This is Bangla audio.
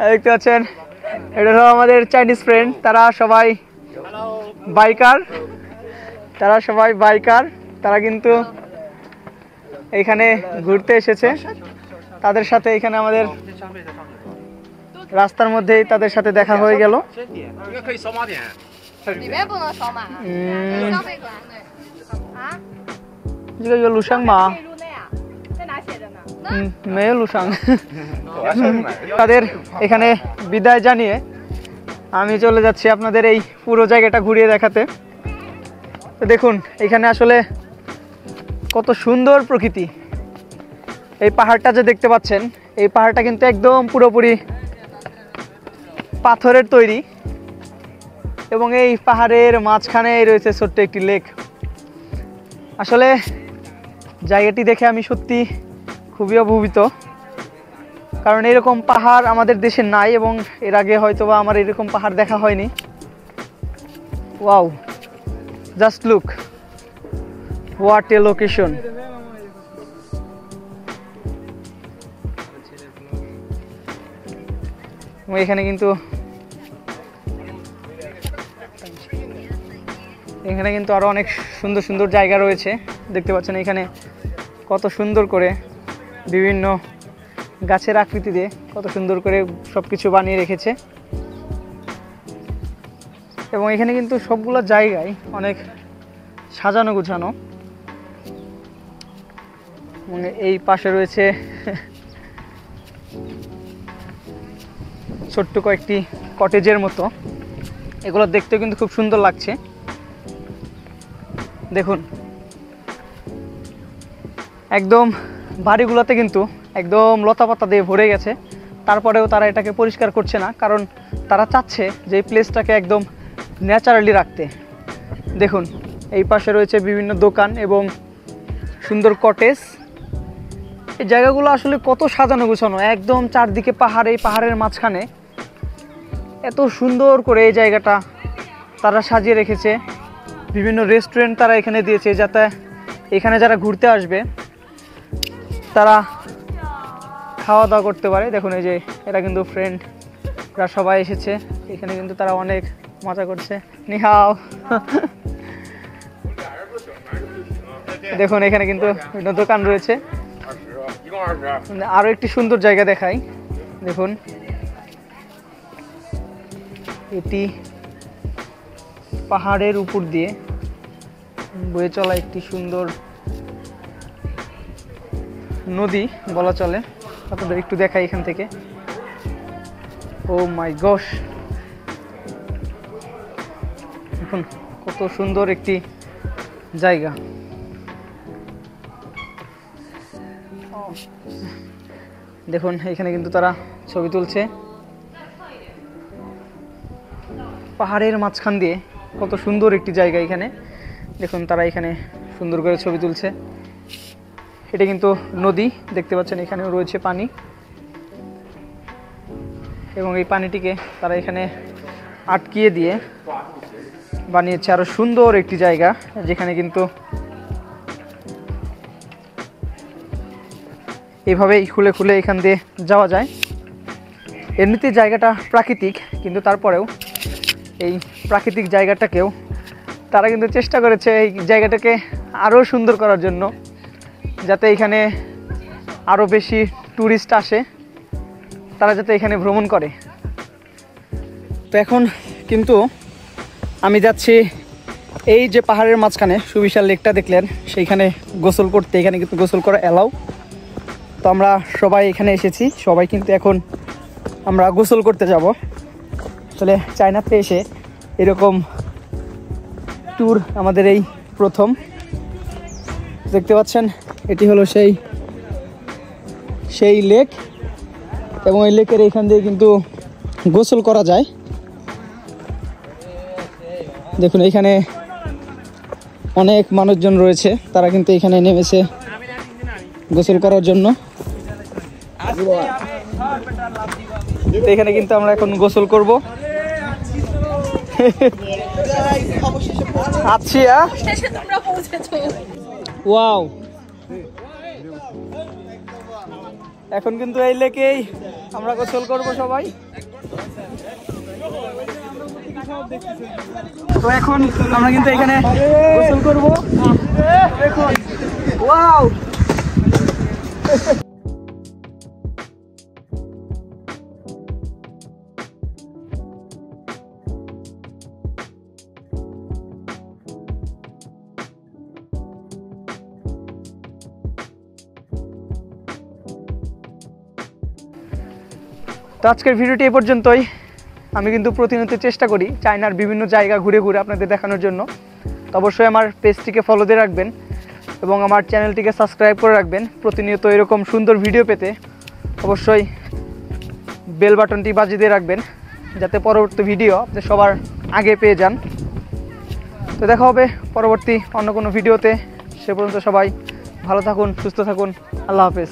দেখতে পাচ্ছেন এটা হলো আমাদের চাইনিজ ফ্রেন্ড, তারা সবাই বাইকার। তারা কিন্তু এখানে ঘুরতে এসেছে, তাদের সাথে এখানে আমাদের রাস্তার মধ্যেই তাদের সাথে দেখা হয়ে গেল। তাদের এখানে বিদায় জানিয়ে আমি চলে যাচ্ছি আপনাদের এই পুরো জায়গাটা ঘুরিয়ে দেখাতে। তো দেখুন এখানে আসলে কত সুন্দর প্রকৃতি। এই পাহাড়টা যে দেখতে পাচ্ছেন, এই পাহাড়টা কিন্তু একদম পুরোপুরি পাথরের তৈরি এবং এই পাহাড়ের মাঝখানে রয়েছে ছোট্ট একটি লেক। আসলে জায়গাটি দেখে আমি সত্যি খুবই অভিভূত, কারণ এরকম পাহাড় আমাদের দেশে নাই এবং এর আগে হয়তোবা আমার এরকম পাহাড় দেখা হয়নি। Wow, just look, what a location. এখানে কিন্তু আরো অনেক সুন্দর সুন্দর জায়গা রয়েছে। দেখতে পাচ্ছেন এখানে কত সুন্দর করে বিভিন্ন গাছের আকৃতি দিয়ে কত সুন্দর করে সবকিছু বানিয়ে রেখেছে এবং এখানে কিন্তু সবগুলো জায়গায় অনেক সাজানো গুছানো। মানে এই পাশে রয়েছে ছোট্ট কয়েকটি কটেজের মতো, এগুলো দেখতেও কিন্তু খুব সুন্দর লাগছে। দেখুন একদম বাড়িগুলোতে কিন্তু একদম লতাপাতা দিয়ে ভরে গেছে, তারপরেও তারা এটাকে পরিষ্কার করছে না, কারণ তারা চাচ্ছে যে এই প্লেসটাকে একদম ন্যাচারালি রাখতে। দেখুন এই পাশে রয়েছে বিভিন্ন দোকান এবং সুন্দর কটেজ। এই জায়গাগুলো আসলে কত সাজানো গোছানো, একদম চারদিকে পাহাড়, এই পাহাড়ের মাঝখানে এত সুন্দর করে এই জায়গাটা তারা সাজিয়ে রেখেছে। বিভিন্ন রেস্টুরেন্ট তারা এখানে দিয়েছে, যাতে এখানে যারা ঘুরতে আসবে তারা খাওয়া দাওয়া করতে পারে। দেখুন এই যে এরা কিন্তু ফ্রেন্ডরা সবাই এসেছে এখানে, কিন্তু তারা অনেক মজা করছে। নিহাও। দেখুন এখানে কিন্তু বিভিন্ন দোকান রয়েছে। আরো একটি সুন্দর জায়গা দেখাই। দেখুন এটি পাহাড়ের উপর দিয়ে বয়ে চলা একটি সুন্দর নদী বলা চলে। আপনাদের একটু দেখাই এখান থেকে। ও মাই গশ, দেখুন কত সুন্দর একটি জায়গা। দেখুন এখানে কিন্তু তারা ছবি তুলছে পাহাড়ের মাঝখান দিয়ে। কত সুন্দর একটি জায়গা এখানে। দেখুন তারা এখানে সুন্দর করে ছবি তুলছে। এটা কিন্তু নদী, দেখতে পাচ্ছেন এখানেও রয়েছে পানি এবং এই পানিটিকে তারা এখানে আটকিয়ে দিয়ে বানিয়েছে আরো সুন্দর একটি জায়গা, যেখানে কিন্তু এইভাবেই খুলে খুলে এখান দিয়ে যাওয়া যায়। এমনিতে জায়গাটা প্রাকৃতিক, কিন্তু তারপরেও এই প্রাকৃতিক জায়গাটাকেও তারা কিন্তু চেষ্টা করেছে এই জায়গাটাকে আরও সুন্দর করার জন্য, যাতে এখানে আরও বেশি ট্যুরিস্ট আসে, তারা যাতে এখানে ভ্রমণ করে। তো এখন কিন্তু আমি যাচ্ছি এই যে পাহাড়ের মাঝখানে সুবিশাল লেকটা দেখলেন, সেইখানে গোসল করতে। এখানে কিন্তু গোসল করা অ্যালাউ। তো আমরা সবাই এখানে এসেছি, সবাই কিন্তু এখন আমরা গোসল করতে যাব। আসলে চায়নাতে এসে এরকম ট্যুর আমাদের এই প্রথম। দেখতে পাচ্ছেন এটি হলো সেই লেক এবং এই লেকের এখান দিয়ে কিন্তু গোসল করা যায়। দেখুন এখানে অনেক মানুষজন রয়েছে, তারা কিন্তু এখানে নেমেছে গোসল করার জন্য। এখানে কিন্তু আমরা এখন গোসল করব। আচ্ছা ওয়াও, এখন কিন্তু এই লেকেই আমরা গোসল করবো সবাই। তো এখন আমরা কিন্তু এখানে গোসল করবো। দেখুন, ওয়াও! তো আজকের ভিডিওটি এ পর্যন্তই। আমি কিন্তু প্রতিনিয়ত চেষ্টা করি চায়নার বিভিন্ন জায়গা ঘুরে ঘুরে আপনাদের দেখানোর জন্য। তো অবশ্যই আমার পেজটিকে ফলো দিয়ে রাখবেন এবং আমার চ্যানেলটিকে সাবস্ক্রাইব করে রাখবেন প্রতিনিয়ত এরকম সুন্দর ভিডিও পেতে। অবশ্যই বেল বাটনটি বাজিয়ে দিয়ে রাখবেন যাতে পরবর্তী ভিডিও আপনি সবার আগে পেয়ে যান। তো দেখা হবে পরবর্তী অন্য কোনো ভিডিওতে। সে পর্যন্ত সবাই ভালো থাকুন, সুস্থ থাকুন। আল্লাহ হাফেজ।